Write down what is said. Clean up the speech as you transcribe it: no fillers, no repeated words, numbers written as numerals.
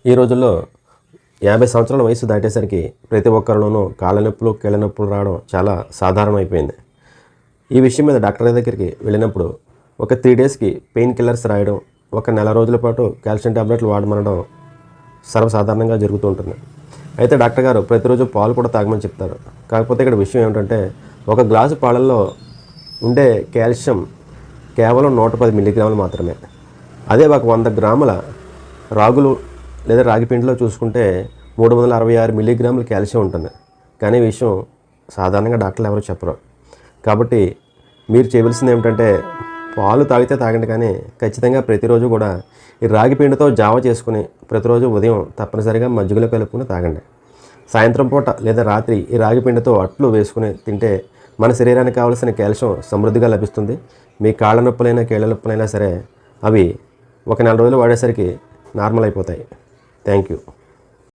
ఈ రోజుల్లో 50 సంవత్సరాల వయసు దాటేసరికి ప్రతి ఒక్కరిలోనూ కాళ్ళ నొప్పులు కీళ్ళ నొప్పులు రావడం చాలా సాధారణం అయిపోయింది. ఈ విషయం మీద డాక్టర్ దగ్గరికి వెళ్ళినప్పుడు ఒక 3 డేస్కి పెయిన్ కిల్లర్స్ రాయడం, ఒక నెల రోజుల పాటు కాల్షియం టాబ్లెట్లు వాడమనడం సర్వసాధారణంగా జరుగుతూ ఉంటుంది. అయితే డాక్టర్ గారు ప్రతిరోజు పాలు కూడా తాగమని చెప్తారు. కాకపోతే ఇక్కడ విషయం ఏమిటంటే ఒక గ్లాసు పాలల్లో ఉండే కాల్షియం కేవలం 110 మిల్లీగ్రాములు మాత్రమే. అదే ఒక 100 గ్రాముల రాగులు లేదా రాగి పిండిలో చూసుకుంటే 366 మిల్లీగ్రాముల కాల్షియం ఉంటుంది. కానీ ఈ విషయం సాధారణంగా డాక్టర్లు ఎవరు చెప్పరు. కాబట్టి మీరు చేయవలసింది ఏమిటంటే పాలు తాగితే తాగండి, కానీ ఖచ్చితంగా ప్రతిరోజు కూడా ఈ రాగి పిండితో జావ చేసుకుని ప్రతిరోజు ఉదయం తప్పనిసరిగా మజ్జిగలో కలుపుకుని తాగండి. సాయంత్రం పూట లేదా రాత్రి ఈ రాగి పిండితో అట్లు వేసుకుని తింటే మన శరీరానికి కావాల్సిన కాల్షియం సమృద్ధిగా లభిస్తుంది. మీ కాళ్ళ నొప్పులైనా కీళ్ళ నొప్పులైనా సరే అవి ఒక నెల రోజులు వాడేసరికి నార్మల్ అయిపోతాయి. Thank you.